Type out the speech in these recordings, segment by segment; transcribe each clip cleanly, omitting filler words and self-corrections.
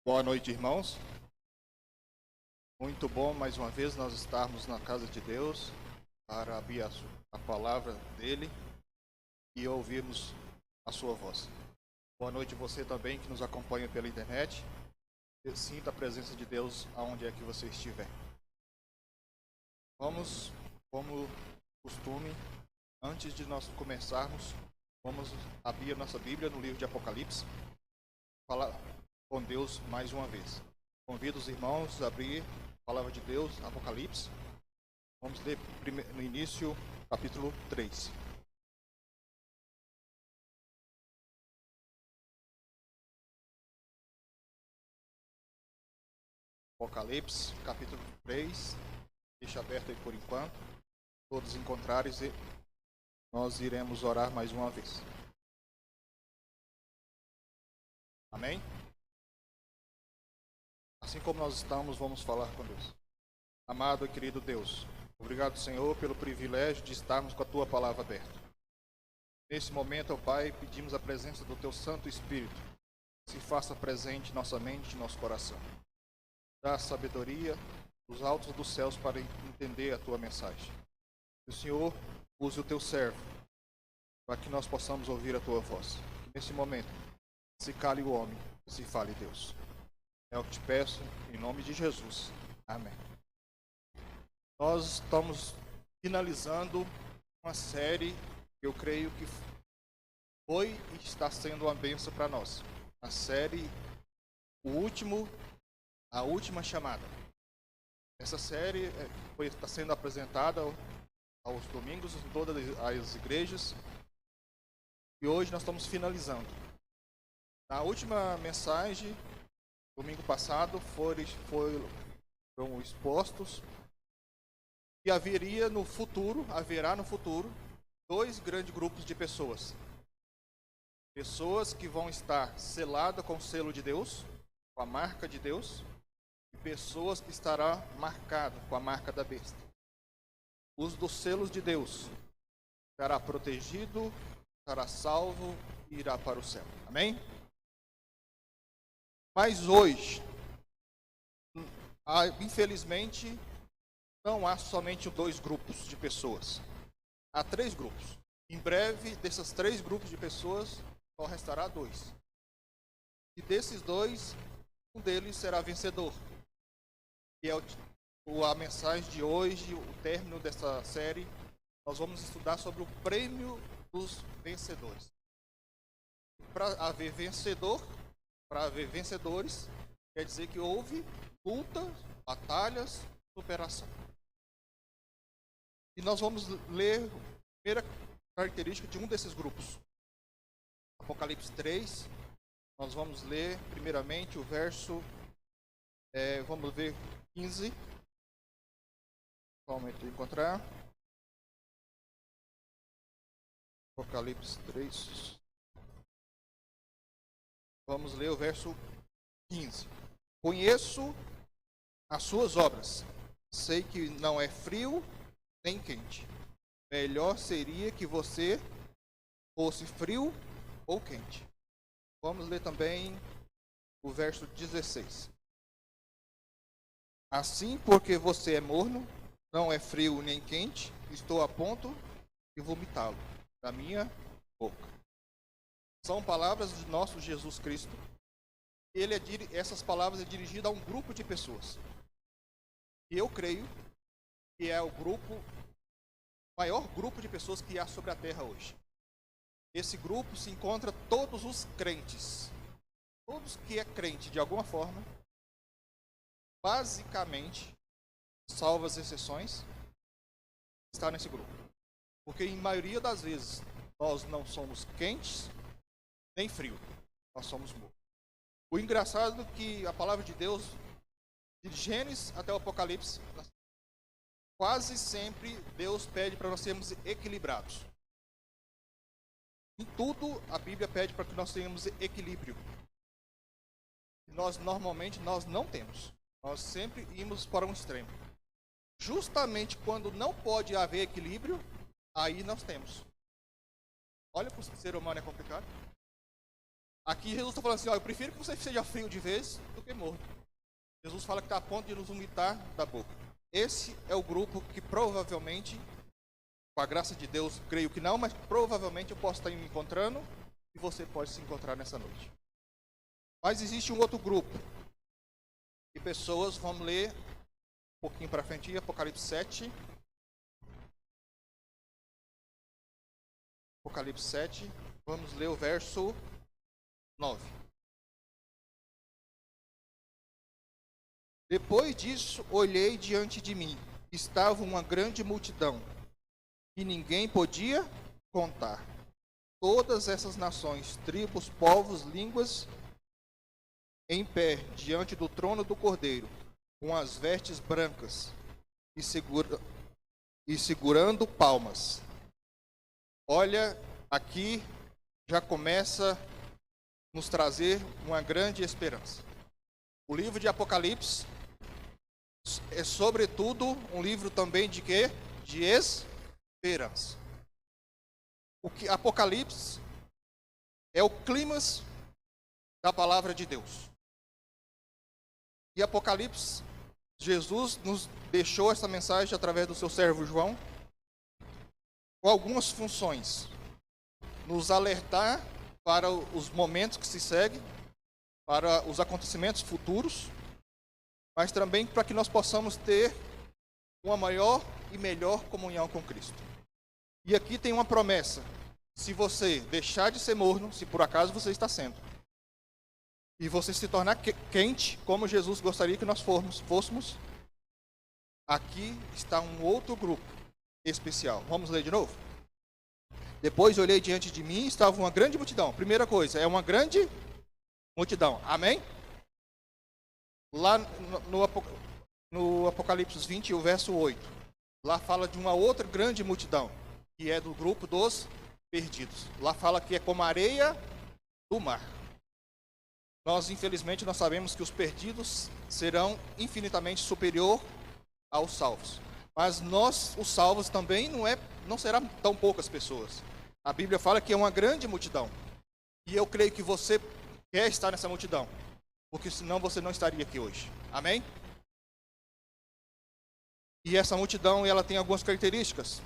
Boa noite, irmãos. Muito bom mais uma vez nós estarmos na casa de Deus para abrir a palavra dele e ouvirmos a sua voz. Boa noite você também que nos acompanha pela internet. Sinta a presença de Deus aonde é que você estiver. Vamos, como costume, antes de nós começarmos, vamos abrir a nossa Bíblia no livro de Apocalipse. Falar com Deus mais uma vez. Convido os irmãos a abrir a palavra de Deus, Apocalipse. Vamos ler no início, capítulo 3. Apocalipse, capítulo 3. Deixa aberto aí por enquanto. Todos encontrarem, nós iremos orar mais uma vez. Amém? Assim como nós estamos, vamos falar com Deus. Amado e querido Deus, obrigado, Senhor, pelo privilégio de estarmos com a Tua palavra aberta. Nesse momento, ó Pai, pedimos a presença do Teu Santo Espírito. Se faça presente em nossa mente e nosso coração. Dá sabedoria dos altos dos céus para entender a Tua mensagem. Que o Senhor use o Teu servo para que nós possamos ouvir a Tua voz. Que nesse momento, se cale o homem e se fale Deus. É o que te peço, em nome de Jesus. Amém. Nós estamos finalizando uma série que eu creio que foi e está sendo uma bênção para nós. A série A Última Chamada. Essa série está sendo apresentada aos domingos em todas as igrejas. E hoje nós estamos finalizando. Na última mensagem, domingo passado, foram expostos que haverá no futuro, dois grandes grupos de pessoas. Pessoas que vão estar seladas com o selo de Deus, com a marca de Deus, e pessoas que estarão marcadas com a marca da besta. Os dos selos de Deus estará protegido, estará salvo e irá para o céu. Amém? Mas hoje, infelizmente, não há somente dois grupos de pessoas. Há três grupos. Em breve, desses três grupos de pessoas, só restará dois. E desses dois, um deles será vencedor. E é a mensagem de hoje, o término dessa série, nós vamos estudar sobre o prêmio dos vencedores. Para haver vencedores, quer dizer que houve lutas, batalhas, superação. E nós vamos ler a primeira característica de um desses grupos. Apocalipse 3, nós vamos ler primeiramente o verso, vamos ver 15. Só um momento de encontrar. Apocalipse 3. Vamos ler o verso 15. Conheço as suas obras. Sei que não é frio nem quente. Melhor seria que você fosse frio ou quente. Vamos ler também o verso 16. Assim, porque você é morno, não é frio nem quente, estou a ponto de vomitá-lo da minha boca. São palavras de nosso Jesus Cristo. Essas palavras é dirigida a um grupo de pessoas. E eu creio que é o maior grupo de pessoas que há sobre a terra hoje. Esse grupo se encontra todos os crentes. Todos que é crente de alguma forma, basicamente, salvo as exceções, está nesse grupo. Porque em maioria das vezes nós não somos quentes nem frio, nós somos mornos. O engraçado é que a palavra de Deus, de Gênesis até o Apocalipse, quase sempre Deus pede para nós sermos equilibrados. Em tudo, a Bíblia pede para que nós tenhamos equilíbrio. Normalmente nós não temos. Nós sempre íamos para um extremo. Justamente quando não pode haver equilíbrio, aí nós temos. Olha, para o ser humano é complicado. Aqui Jesus está falando assim, ó, eu prefiro que você seja frio de vez do que morno. Jesus fala que está a ponto de nos vomitar da boca. Esse é o grupo que provavelmente, com a graça de Deus, creio que não, mas provavelmente eu posso estar me encontrando e você pode se encontrar nessa noite. Mas existe um outro grupo de pessoas, vamos ler um pouquinho para frente, Apocalipse 7. Apocalipse 7, vamos ler o verso 9. Depois disso, olhei diante de mim. Estava uma grande multidão, que ninguém podia contar. Todas essas nações, tribos, povos, línguas, em pé, diante do trono do Cordeiro, com as vestes brancas e segurando palmas. Olha, aqui já começa a nos trazer uma grande esperança. O livro de Apocalipse é, sobretudo, um livro também de quê? De esperança. O que Apocalipse é o clímax da palavra de Deus. E Apocalipse, Jesus nos deixou essa mensagem através do seu servo João, com algumas funções: nos alertar para os momentos que se seguem, para os acontecimentos futuros, mas também para que nós possamos ter uma maior e melhor comunhão com Cristo. E aqui tem uma promessa: se você deixar de ser morno, se por acaso você está sendo, e você se tornar quente, como Jesus gostaria que nós fôssemos, aqui está um outro grupo especial. Vamos ler de novo? Depois olhei diante de mim, estava uma grande multidão. Primeira coisa, é uma grande multidão. Amém? Lá no Apocalipse 20, o verso 8, lá fala de uma outra grande multidão, que é do grupo dos perdidos. Lá fala que é como a areia do mar. Nós, infelizmente, nós sabemos que os perdidos serão infinitamente superior aos salvos. Mas nós, os salvos, também não serão tão poucas pessoas. A Bíblia fala que é uma grande multidão. E eu creio que você quer estar nessa multidão, porque senão você não estaria aqui hoje. Amém? E essa multidão, ela tem algumas características.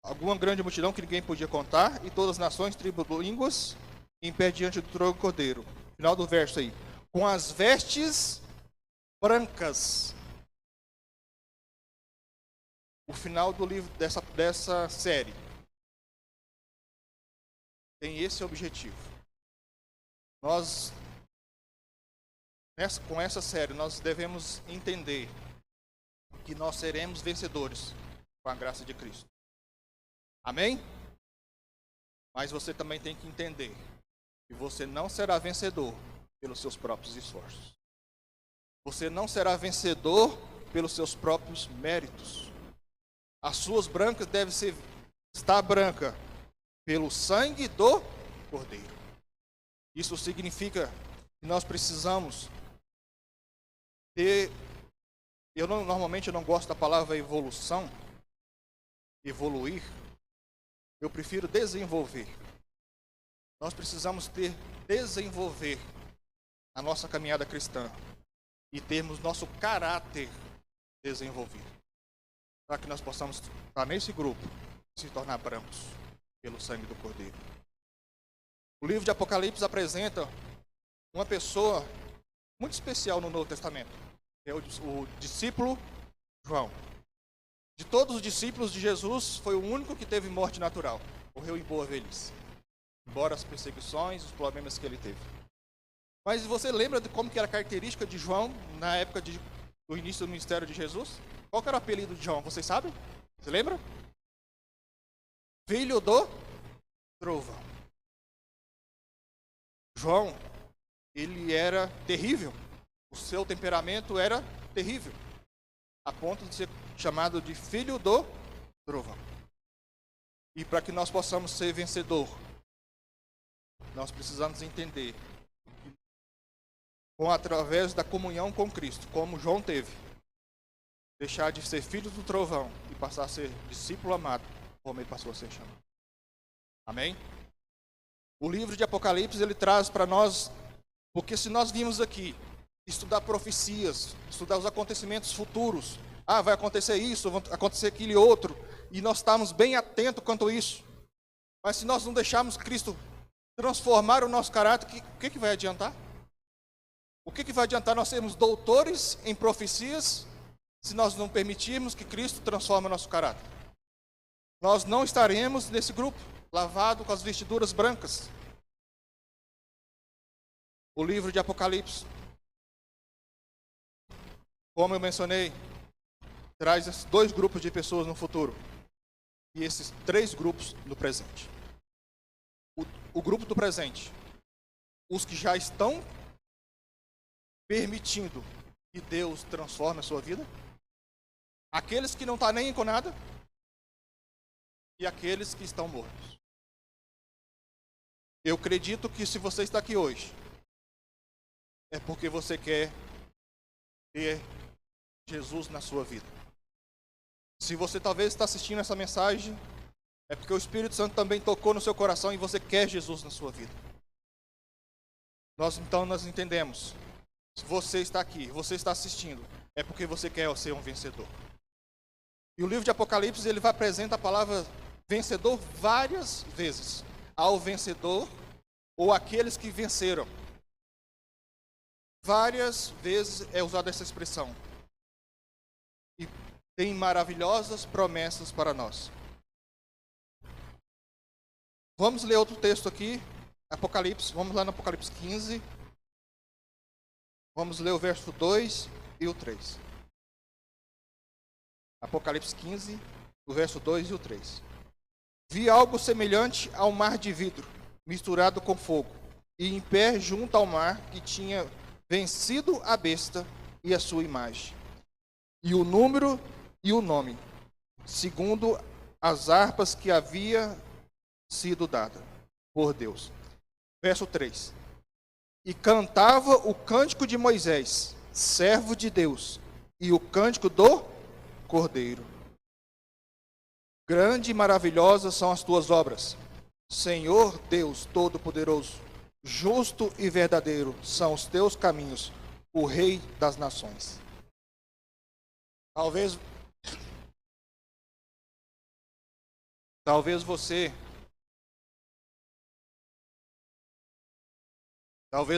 Alguma grande multidão que ninguém podia contar, e todas as nações, tribos, línguas, em pé diante do trono do Cordeiro. Final do verso aí. Com as vestes brancas. O final do livro dessa série tem esse objetivo. Com essa série, nós devemos entender que nós seremos vencedores com a graça de Cristo. Amém? Mas você também tem que entender que você não será vencedor pelos seus próprios esforços. Você não será vencedor pelos seus próprios méritos. As suas brancas devem estar branca pelo sangue do Cordeiro. Isso significa que nós precisamos ter... Normalmente eu não gosto da palavra evolução, evoluir. Eu prefiro desenvolver. Nós precisamos desenvolver a nossa caminhada cristã e termos nosso caráter desenvolvido, para que nós possamos estar nesse grupo e se tornar brancos pelo sangue do Cordeiro. O livro de Apocalipse apresenta uma pessoa muito especial no Novo Testamento, que é o discípulo João. De todos os discípulos de Jesus, foi o único que teve morte natural. Morreu em boa velhice, embora as perseguições, os problemas que ele teve. Mas você lembra de como que era a característica de João na época do início do ministério de Jesus? Qual que era o apelido de João? Vocês sabem? Você lembra? Filho do trovão. João, ele era terrível. O seu temperamento era terrível, a ponto de ser chamado de filho do trovão. E para que nós possamos ser vencedor, nós precisamos entender que, através da comunhão com Cristo, como João teve, deixar de ser filho do trovão e passar a ser discípulo amado, como ele passou a ser chamado. Amém? O livro de Apocalipse, ele traz para nós, porque se nós vimos aqui estudar profecias, estudar os acontecimentos futuros, vai acontecer isso, vai acontecer aquilo e outro, e nós estamos bem atentos quanto a isso. Mas se nós não deixarmos Cristo transformar o nosso caráter, o que vai adiantar? O que vai adiantar nós sermos doutores em profecias, se nós não permitirmos que Cristo transforme o nosso caráter? Nós não estaremos nesse grupo, lavado com as vestiduras brancas. O livro de Apocalipse, como eu mencionei, traz esses 2 grupos de pessoas no futuro e esses 3 grupos no presente. O grupo do presente, os que já estão permitindo que Deus transforme a sua vida, aqueles que não estão nem com nada e aqueles que estão mortos. Eu acredito que se você está aqui hoje, é porque você quer ter Jesus na sua vida. Se você talvez está assistindo essa mensagem, é porque o Espírito Santo também tocou no seu coração e você quer Jesus na sua vida. Nós entendemos. Se você está aqui, você está assistindo, é porque você quer ser um vencedor. E o livro de Apocalipse, ele vai apresentar a palavra vencedor várias vezes. Ao vencedor ou aqueles que venceram. Várias vezes é usada essa expressão. E tem maravilhosas promessas para nós. Vamos ler outro texto aqui, Apocalipse, vamos lá no Apocalipse 15. Vamos ler o verso 2 e o 3. Apocalipse 15, o verso 2 e o 3. Vi algo semelhante ao mar de vidro, misturado com fogo, e em pé junto ao mar, que tinha vencido a besta e a sua imagem, e o número e o nome, segundo as harpas que havia sido dada por Deus. Verso 3. E cantava o cântico de Moisés, servo de Deus, e o cântico do Cordeiro. Grande e maravilhosas são as tuas obras, Senhor Deus Todo-Poderoso. Justo e verdadeiro são os teus caminhos, o Rei das nações. Talvez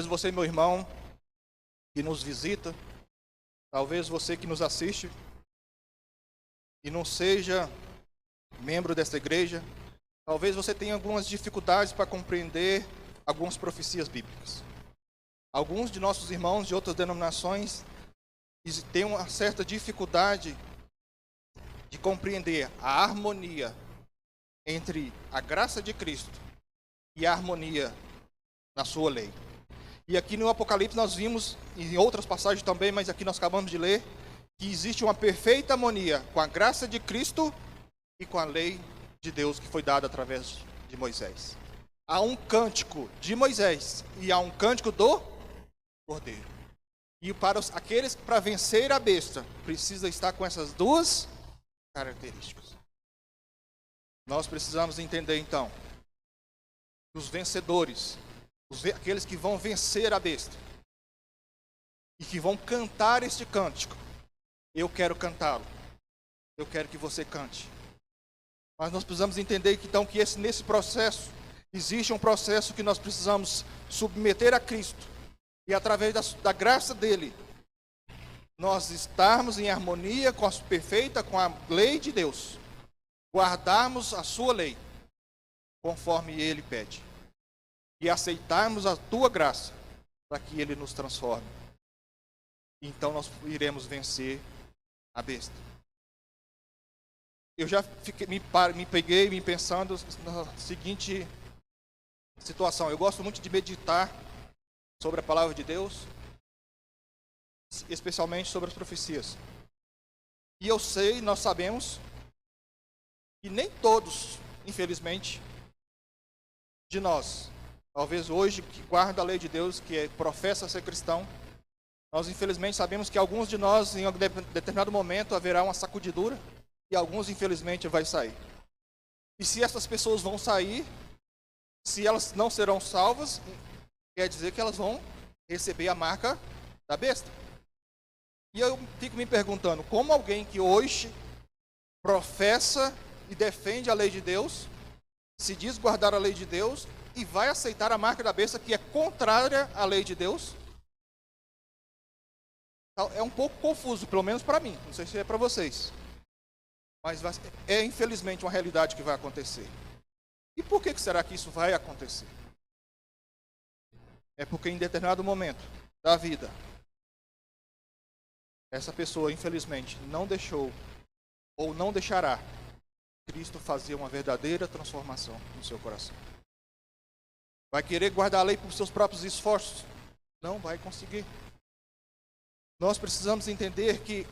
você, meu irmão, que nos visita, talvez você que nos assiste e não seja membro dessa igreja, talvez você tenha algumas dificuldades para compreender algumas profecias bíblicas. Alguns de nossos irmãos de outras denominações têm uma certa dificuldade de compreender a harmonia entre a graça de Cristo e a harmonia na sua lei. E aqui no Apocalipse nós vimos, em outras passagens também, mas aqui nós acabamos de ler, que existe uma perfeita harmonia com a graça de Cristo e com a lei de Deus que foi dada através de Moisés. Há um cântico de Moisés e há um cântico do Cordeiro. E aqueles que para vencer a besta precisa estar com essas 2 características. Nós precisamos entender então que os vencedores, aqueles que vão vencer a besta e que vão cantar este cântico, eu quero cantá-lo, eu quero que você cante. Mas nós precisamos entender que, então, que nesse processo existe um processo que nós precisamos submeter a Cristo e através da graça dele nós estarmos em harmonia com a lei de Deus, guardarmos a sua lei conforme ele pede e aceitarmos a tua graça para que ele nos transforme. Então nós iremos vencer a besta. Eu já me pensando na seguinte situação. Eu gosto muito de meditar sobre a palavra de Deus, especialmente sobre as profecias. E nós sabemos que nem todos, infelizmente, de nós, talvez hoje que guarda a lei de Deus, que professa ser cristão, nós infelizmente sabemos que alguns de nós em um determinado momento haverá uma sacudidura e alguns infelizmente vai sair. E se essas pessoas vão sair, Se elas não serão salvas, quer dizer que elas vão receber a marca da besta. E eu fico me perguntando, como alguém que hoje professa e defende a lei de Deus, se diz guardar a lei de Deus, e vai aceitar a marca da besta que é contrária à lei de Deus? É um pouco confuso, pelo menos para mim, não sei se é para vocês. Mas é infelizmente uma realidade que vai acontecer. E por que será que isso vai acontecer? É porque em determinado momento da vida, essa pessoa infelizmente não deixou ou não deixará Cristo fazer uma verdadeira transformação no seu coração. Vai querer guardar a lei por seus próprios esforços? Não vai conseguir. Nós precisamos entender que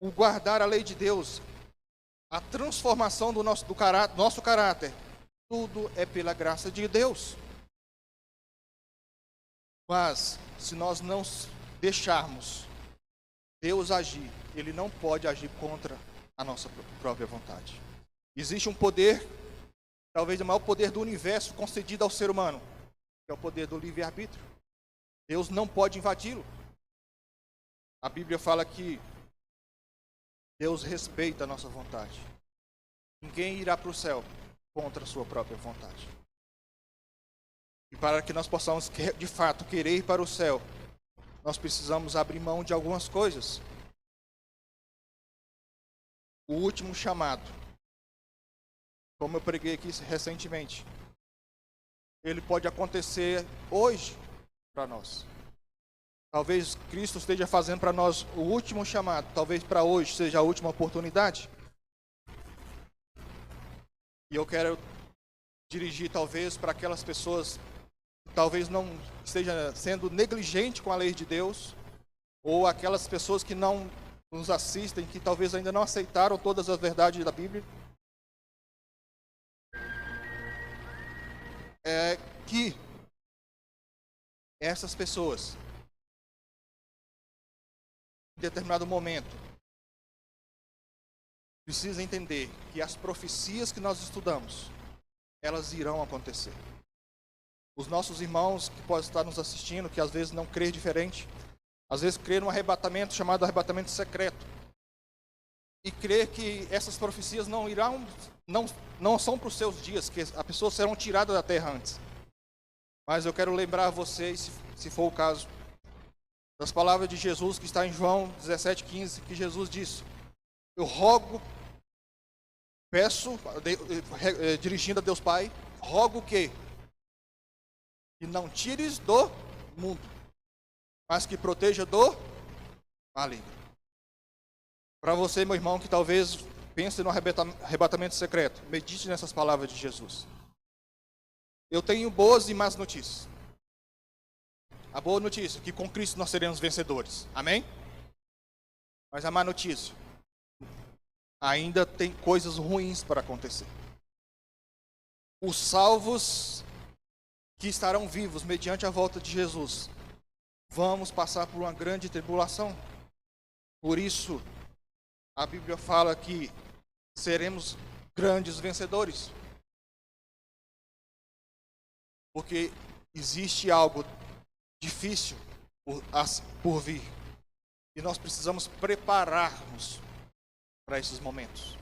o guardar a lei de Deus, a transformação do nosso caráter, tudo é pela graça de Deus. Mas, se nós não deixarmos Deus agir, Ele não pode agir contra a nossa própria vontade. Existe um poder, talvez o maior poder do universo concedido ao ser humano, que é o poder do livre-arbítrio. Deus não pode invadi-lo. A Bíblia fala que Deus respeita a nossa vontade. Ninguém irá para o céu contra a sua própria vontade. E para que nós possamos, de fato, querer ir para o céu, nós precisamos abrir mão de algumas coisas. O último chamado, como eu preguei aqui recentemente, ele pode acontecer hoje para nós. Talvez Cristo esteja fazendo para nós o último chamado, talvez para hoje seja a última oportunidade. E eu quero dirigir talvez para aquelas pessoas que talvez não esteja sendo negligente com a lei de Deus, ou aquelas pessoas que não nos assistem, que talvez ainda não aceitaram todas as verdades da Bíblia. Que essas pessoas, em determinado momento, precisam entender que as profecias que nós estudamos, elas irão acontecer. Os nossos irmãos que podem estar nos assistindo, que às vezes não crê diferente, às vezes crê num arrebatamento chamado arrebatamento secreto, e crê que essas profecias não são para os seus dias, que as pessoas serão tiradas da terra antes. Mas eu quero lembrar a vocês, se for o caso, das palavras de Jesus que está em João 17,15, que Jesus disse: eu rogo, peço, dirigindo a Deus Pai, rogo que não tires do mundo, mas que proteja do maligno. Para você, meu irmão, que talvez pense no arrebatamento secreto, medite nessas palavras de Jesus. Eu tenho boas e más notícias. A boa notícia é que com Cristo nós seremos vencedores. Amém? Mas a má notícia, ainda tem coisas ruins para acontecer. Os salvos que estarão vivos mediante a volta de Jesus, vamos passar por uma grande tribulação. Por isso, a Bíblia fala que seremos grandes vencedores. Porque existe algo difícil por vir. E nós precisamos preparar-nos para esses momentos.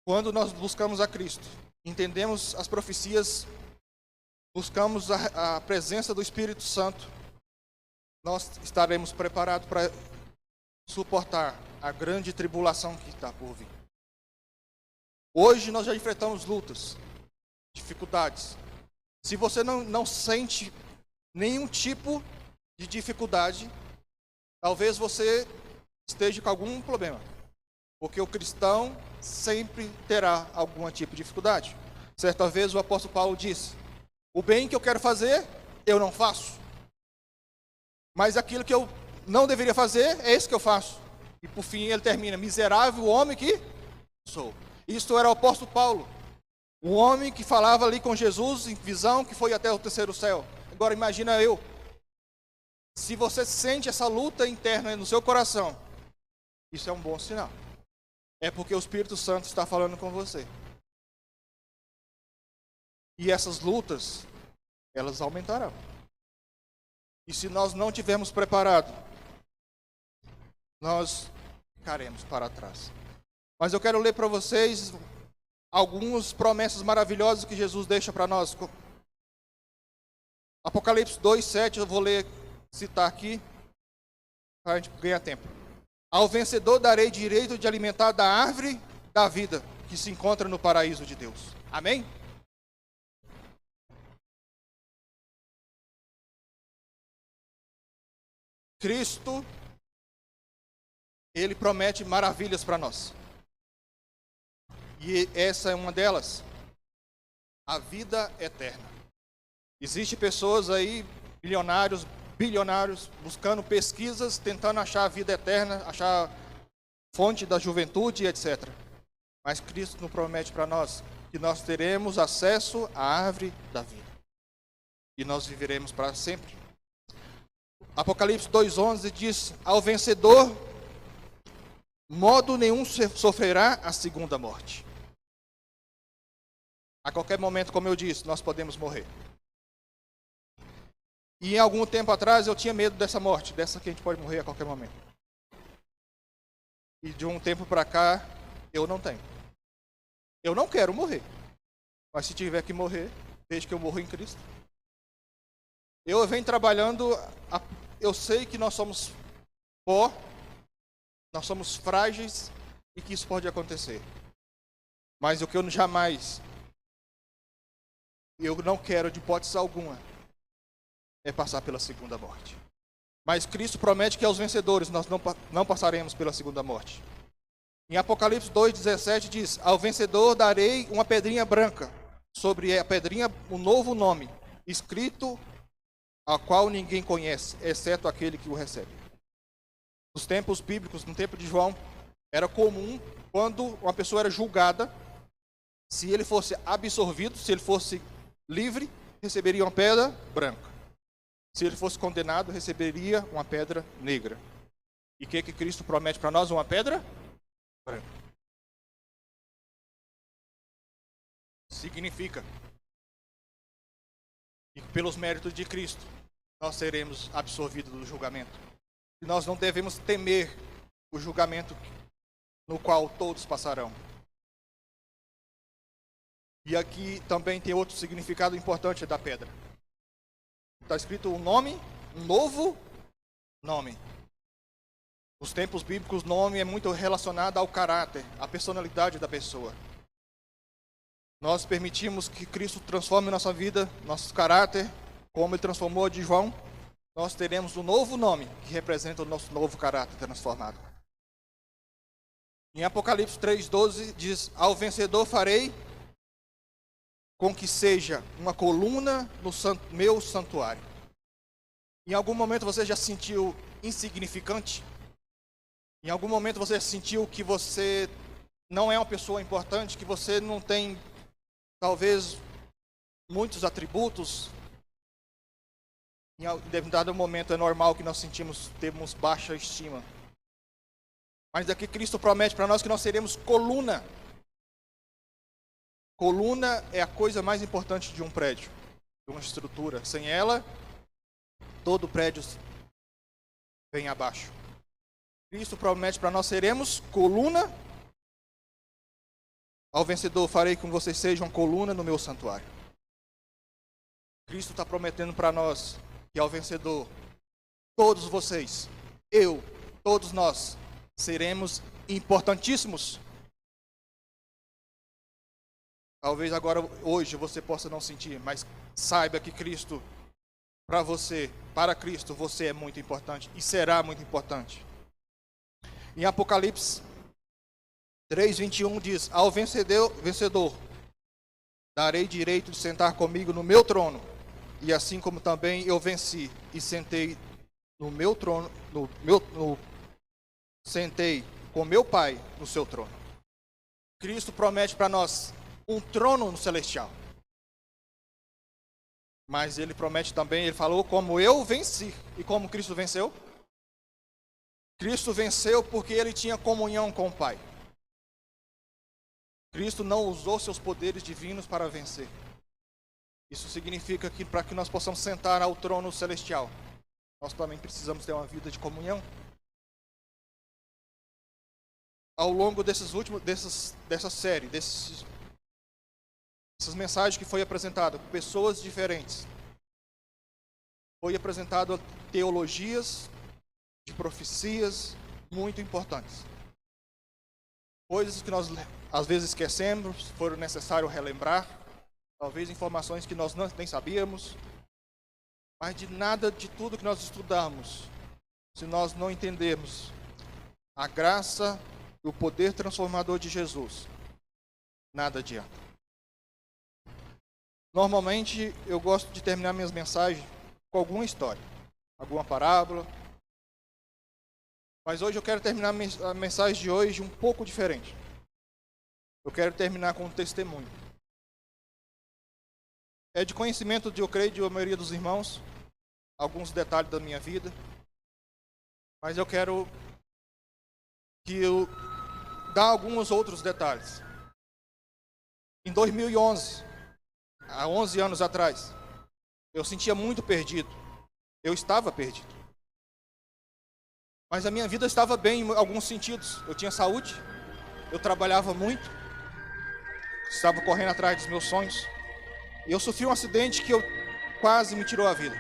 Quando nós buscamos a Cristo, entendemos as profecias, buscamos a presença do Espírito Santo, nós estaremos preparados para suportar a grande tribulação que está por vir. Hoje nós já enfrentamos lutas, dificuldades. Se você não sente nenhum tipo de dificuldade, talvez você esteja com algum problema. Porque o cristão sempre terá algum tipo de dificuldade. Certa vez o apóstolo Paulo disse: o bem que eu quero fazer, eu não faço. Mas aquilo que eu não deveria fazer, é isso que eu faço. E por fim ele termina: miserável homem que sou. Isto era o apóstolo Paulo. Um homem que falava ali com Jesus em visão, que foi até o terceiro céu. Agora imagina eu. Se você sente essa luta interna no seu coração, isso é um bom sinal. É porque o Espírito Santo está falando com você. E essas lutas, elas aumentarão. E se nós não tivermos preparado, nós ficaremos para trás. Mas eu quero ler para vocês algumas promessas maravilhosas que Jesus deixa para nós. Apocalipse 2:7, eu vou ler, citar aqui, para a gente ganhar tempo. Ao vencedor darei direito de alimentar da árvore da vida, que se encontra no paraíso de Deus. Amém? Cristo, Ele promete maravilhas para nós. E essa é uma delas. A vida eterna. Existem pessoas aí, bilionários, buscando pesquisas, tentando achar a vida eterna, achar fonte da juventude, etc. Mas Cristo nos promete para nós que nós teremos acesso à árvore da vida. E nós viveremos para sempre. Apocalipse 2:11 diz: ao vencedor, modo nenhum sofrerá a segunda morte. A qualquer momento, como eu disse, nós podemos morrer. E em algum tempo atrás eu tinha medo dessa morte, dessa que a gente pode morrer a qualquer momento. E de um tempo para cá, eu não tenho. Eu não quero morrer. Mas se tiver que morrer, desde que eu morro em Cristo. Eu venho trabalhando, eu sei que nós somos pó, nós somos frágeis e que isso pode acontecer. Mas o que eu não quero de hipótese alguma, é passar pela segunda morte. Mas Cristo promete que aos vencedores nós não passaremos pela segunda morte. Em Apocalipse 2:17 diz: ao vencedor darei uma pedrinha branca, sobre a pedrinha um novo nome, escrito, a qual ninguém conhece, exceto aquele que o recebe. Nos tempos bíblicos, no tempo de João, era comum, quando uma pessoa era julgada, se ele fosse absorvido, se ele fosse livre, receberia uma pedra branca. Se ele fosse condenado, receberia uma pedra negra. E o que Cristo promete para nós? Uma pedra branca. Significa que pelos méritos de Cristo, nós seremos absorvidos do julgamento. E nós não devemos temer o julgamento no qual todos passarão. E aqui também tem outro significado importante da pedra. Está escrito um nome, um novo nome. Nos tempos bíblicos, nome é muito relacionado ao caráter, à personalidade da pessoa. Nós permitimos que Cristo transforme nossa vida, nosso caráter, como Ele transformou de João. Nós teremos um novo nome, que representa o nosso novo caráter transformado. Em Apocalipse 3:12 diz: ao vencedor farei com que seja uma coluna no meu santuário. Em algum momento você já se sentiu insignificante? Em algum momento você sentiu que você não é uma pessoa importante, que você não tem, talvez, muitos atributos? Em determinado momento é normal que nós temos baixa estima. Mas aqui Cristo promete para nós que nós seremos coluna. Coluna é a coisa mais importante de um prédio, de uma estrutura. Sem ela, todo prédio vem abaixo. Cristo promete para nós seremos coluna. Ao vencedor farei com que vocês sejam coluna no meu santuário. Cristo está prometendo para nós que ao vencedor, todos vocês, todos nós, seremos importantíssimos. Talvez agora, hoje, você possa não sentir, mas saiba que Cristo, para Cristo, você é muito importante e será muito importante. Em Apocalipse 3:21 diz: ao vencedor, darei direito de sentar comigo no meu trono, e assim como também eu venci e sentei no meu trono, sentei com meu Pai no seu trono. Cristo promete para nós um trono no celestial. Mas ele promete também, ele falou como eu venci. E como Cristo venceu? Cristo venceu porque ele tinha comunhão com o Pai. Cristo não usou seus poderes divinos para vencer. Isso significa que para que nós possamos sentar ao trono celestial, nós também precisamos ter uma vida de comunhão. Ao longo dessa série, essas mensagens que foi apresentada com pessoas diferentes, foi apresentado teologias de profecias muito importantes. Coisas que nós às vezes esquecemos, foram necessário relembrar, talvez informações que nós nem sabíamos, mas de nada de tudo que nós estudamos, se nós não entendermos a graça e o poder transformador de Jesus, nada adianta. Normalmente eu gosto de terminar minhas mensagens com alguma história, alguma parábola, mas hoje eu quero terminar a mensagem de hoje um pouco diferente. Eu quero terminar com um testemunho. É de conhecimento, eu creio, de a maioria dos irmãos, alguns detalhes da minha vida, mas eu quero dar alguns outros detalhes. Em 2011, há 11 anos atrás, eu sentia muito perdido. Eu estava perdido. Mas a minha vida estava bem em alguns sentidos. Eu tinha saúde, eu trabalhava muito, estava correndo atrás dos meus sonhos. E eu sofri um acidente que quase me tirou a vida.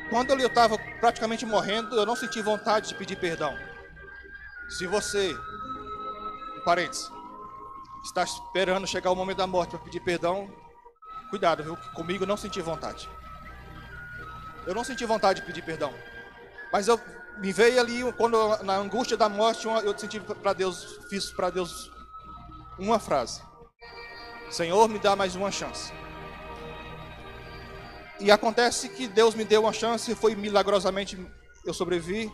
Quando eu estava praticamente morrendo, eu não senti vontade de pedir perdão. Se você, um parênteses, está esperando chegar o momento da morte para pedir perdão, cuidado, viu? Comigo eu não senti vontade. Eu não senti vontade de pedir perdão. Mas me veio ali, quando na angústia da morte, eu senti para Deus, fiz para Deus uma frase: Senhor, me dá mais uma chance. E acontece que Deus me deu uma chance, foi milagrosamente, eu sobrevivi.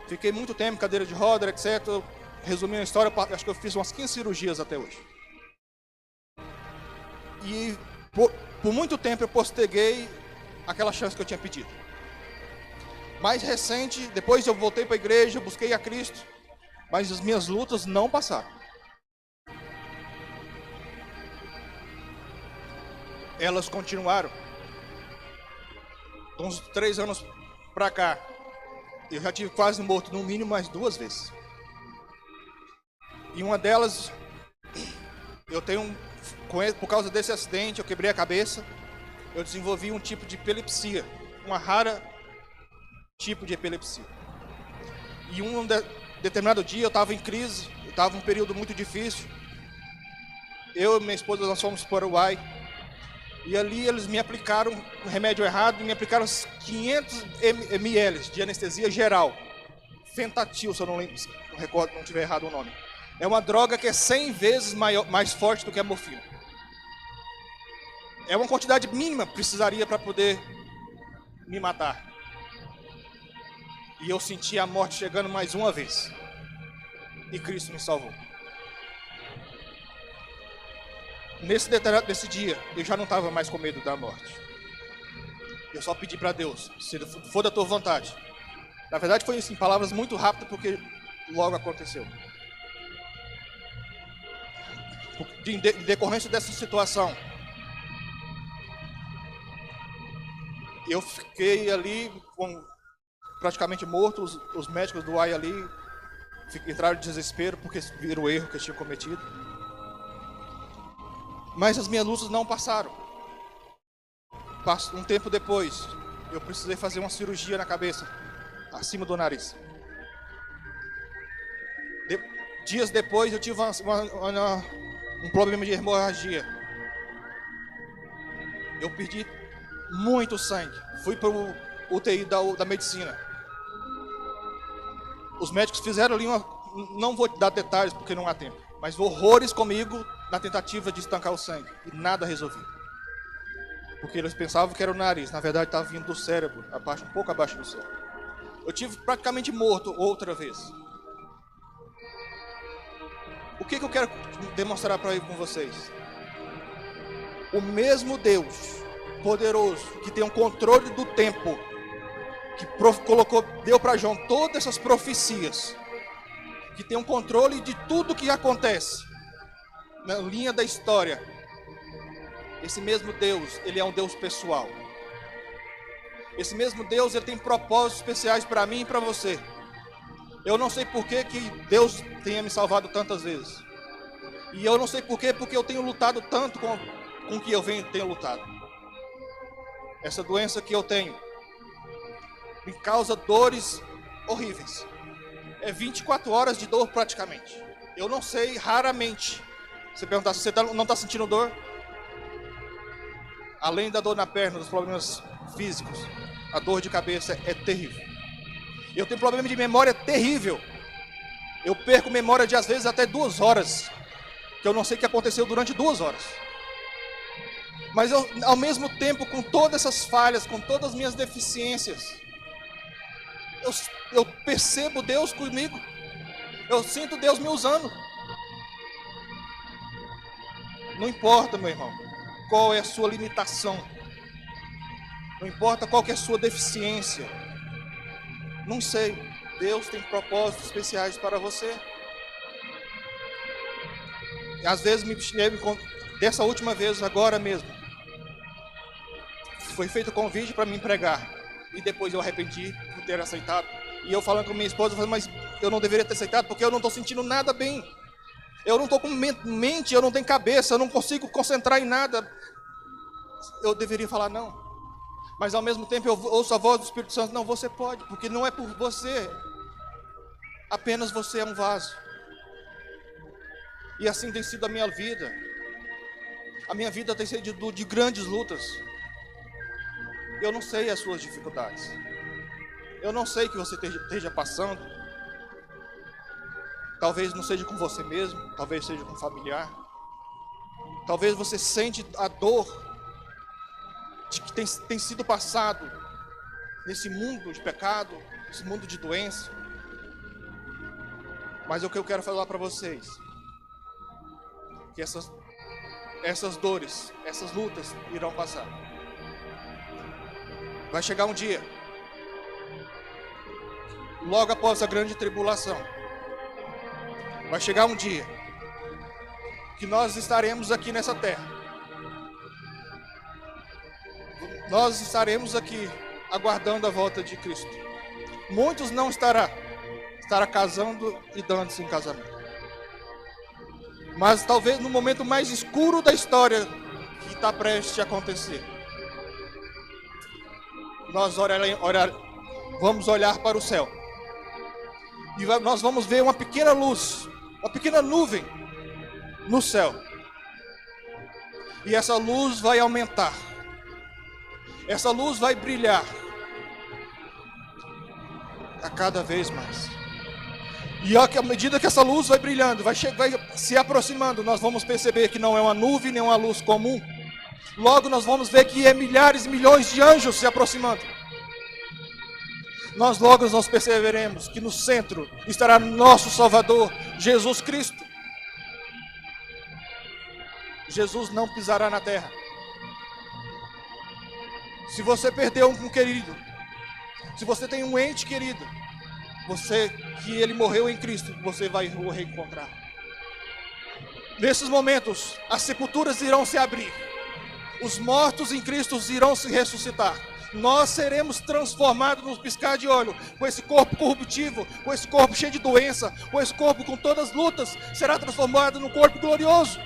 Fiquei muito tempo em cadeira de roda, etc. Resumindo a história, acho que eu fiz umas 15 cirurgias até hoje. E por muito tempo eu posterguei aquela chance que eu tinha pedido. Mais recente, depois eu voltei para a igreja, busquei a Cristo, mas as minhas lutas não passaram. Elas continuaram. De uns 3 anos para cá, eu já tive quase morto no mínimo mais 2 vezes. E uma delas, por causa desse acidente, eu quebrei a cabeça, eu desenvolvi um tipo de epilepsia, uma rara tipo de epilepsia. E determinado dia eu estava em crise, eu estava em um período muito difícil. Eu e minha esposa, nós fomos para o Uruguai. E ali eles me aplicaram um remédio errado, me aplicaram 500 ml de anestesia geral. Fentatil, se eu não recordo, não tiver errado o nome. É uma droga que é 100 vezes mais forte do que a morfina. É uma quantidade mínima que precisaria para poder me matar. E eu senti a morte chegando mais uma vez. E Cristo me salvou. Nesse dia, eu já não estava mais com medo da morte. Eu só pedi para Deus, se for da tua vontade. Na verdade foi em palavras muito rápidas, porque logo aconteceu. Em decorrência dessa situação, eu fiquei ali praticamente morto. Os médicos do AI ali entraram em desespero porque viram o erro que eu tinha cometido. Mas as minhas lutas não passaram. Um tempo depois, eu precisei fazer uma cirurgia na cabeça, acima do nariz. Dias depois, eu tive um problema de hemorragia. Eu perdi muito sangue. Fui para o UTI da medicina. Os médicos fizeram ali não vou dar detalhes porque não há tempo, mas horrores comigo na tentativa de estancar o sangue. E nada resolvi. Porque eles pensavam que era o nariz. Na verdade, estava vindo do cérebro, um pouco abaixo do cérebro. Eu tive praticamente morto outra vez. O que eu quero demonstrar para com vocês? O mesmo Deus poderoso, que tem um controle do tempo, que deu para João todas essas profecias, que tem um controle de tudo que acontece na linha da história, esse mesmo Deus, ele é um Deus pessoal. Esse mesmo Deus, ele tem propósitos especiais para mim e para você. Eu não sei por que Deus tenha me salvado tantas vezes. E eu não sei por quê, porque eu tenho lutado tanto com o que eu tenho lutado. Essa doença que eu tenho me causa dores horríveis. É 24 horas de dor praticamente. Eu não sei, raramente. Você perguntar se você não está sentindo dor? Além da dor na perna, dos problemas físicos, a dor de cabeça é terrível. Eu tenho problema de memória terrível. Eu perco memória de às vezes até 2 horas. Que eu não sei o que aconteceu durante 2 horas. Mas eu, ao mesmo tempo, com todas essas falhas, com todas as minhas deficiências, eu percebo Deus comigo. Eu sinto Deus me usando. Não importa, meu irmão, qual é a sua limitação. Não importa qual que é a sua deficiência. Não sei. Deus tem propósitos especiais para você. E às vezes dessa última vez, agora mesmo, foi feito o convite para me pregar. E depois eu arrependi por ter aceitado. E eu falando com minha esposa, eu falei, mas eu não deveria ter aceitado porque eu não estou sentindo nada bem. Eu não estou com mente, eu não tenho cabeça, eu não consigo concentrar em nada. Eu deveria falar não. Mas ao mesmo tempo eu ouço a voz do Espírito Santo, não, você pode, porque não é por você. Apenas você é um vaso. E assim tem sido a minha vida. A minha vida tem sido de grandes lutas. Eu não sei as suas dificuldades. Eu não sei o que você esteja passando. Talvez não seja com você mesmo, talvez seja com um familiar. Talvez você sente a dor de que tem sido passado nesse mundo de pecado, nesse mundo de doença. Mas o que eu quero falar para vocês, que essas dores, essas lutas irão passar. Vai chegar um dia, logo após a grande tribulação, vai chegar um dia que nós estaremos aqui nessa terra. Nós estaremos aqui aguardando a volta de Cristo. Muitos não estará casando e dando-se em casamento. Mas talvez no momento mais escuro da história que está prestes a acontecer, nós vamos olhar para o céu. E nós vamos ver uma pequena luz, uma pequena nuvem no céu. E essa luz vai aumentar. Essa luz vai brilhar a cada vez mais. E à medida que essa luz vai brilhando, vai se aproximando, nós vamos perceber que não é uma nuvem, nem uma luz comum. Logo nós vamos ver que é milhares e milhões de anjos se aproximando. Nós perceberemos que no centro estará nosso Salvador, Jesus Cristo. Jesus não pisará na terra. Se você perdeu um querido, se você tem um ente querido, que ele morreu em Cristo, você vai o reencontrar. Nesses momentos, as sepulturas irão se abrir. Os mortos em Cristo irão se ressuscitar. Nós seremos transformados no piscar de olho. Com esse corpo corruptível, com esse corpo cheio de doença, com esse corpo com todas as lutas, será transformado num corpo glorioso.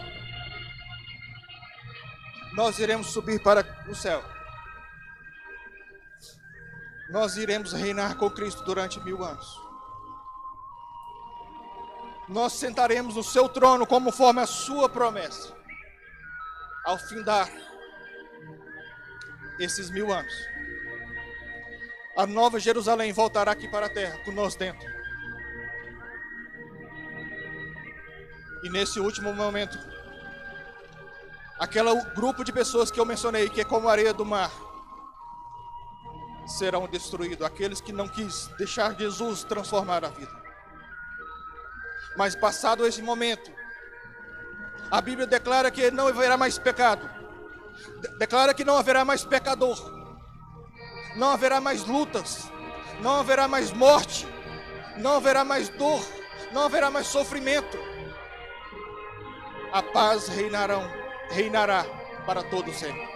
Nós iremos subir para o céu. Nós iremos reinar com Cristo durante 1000 anos. Nós sentaremos no seu trono conforme a sua promessa. Ao findar esses 1000 anos, a nova Jerusalém voltará aqui para a terra, conosco dentro. E nesse último momento, aquele grupo de pessoas que eu mencionei, que é como a areia do mar, serão destruídos, aqueles que não quis deixar Jesus transformar a vida. Mas passado esse momento, a Bíblia declara que não haverá mais pecado, declara que não haverá mais pecador, não haverá mais lutas, não haverá mais morte, não haverá mais dor, não haverá mais sofrimento. A paz reinará para todo sempre.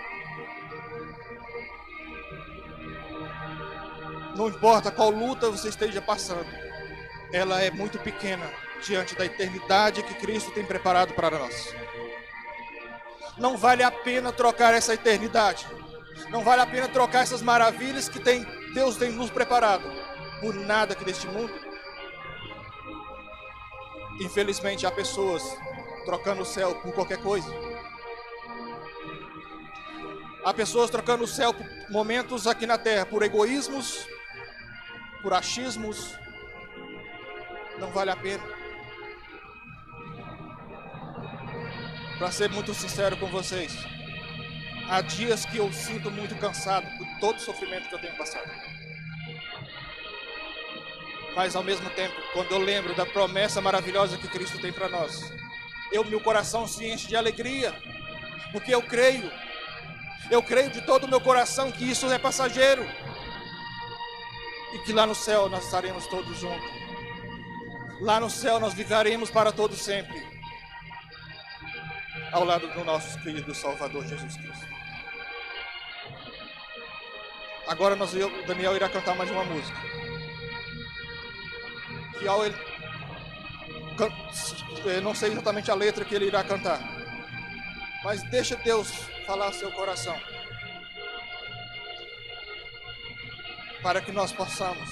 Não importa qual luta você esteja passando, ela é muito pequena diante da eternidade que Cristo tem preparado para nós. Não vale a pena trocar essa eternidade. Não vale a pena trocar essas maravilhas que Deus tem nos preparado por nada aqui deste mundo. Infelizmente há pessoas trocando o céu por qualquer coisa. Há pessoas trocando o céu por momentos aqui na terra, por egoísmos, por achismos. Não vale a pena. Para ser muito sincero com vocês, há dias que eu sinto muito cansado por todo o sofrimento que eu tenho passado. Mas ao mesmo tempo, quando eu lembro da promessa maravilhosa que Cristo tem para nós, meu coração se enche de alegria, porque eu creio de todo o meu coração que isso é passageiro, e que lá no céu nós estaremos todos juntos. Lá no céu nós viveremos para todo sempre, ao lado do nosso querido Salvador Jesus Cristo. Agora o Daniel irá cantar mais uma música. Que ao ele... Eu não sei exatamente a letra que ele irá cantar, mas deixa Deus falar ao seu coração, para que nós possamos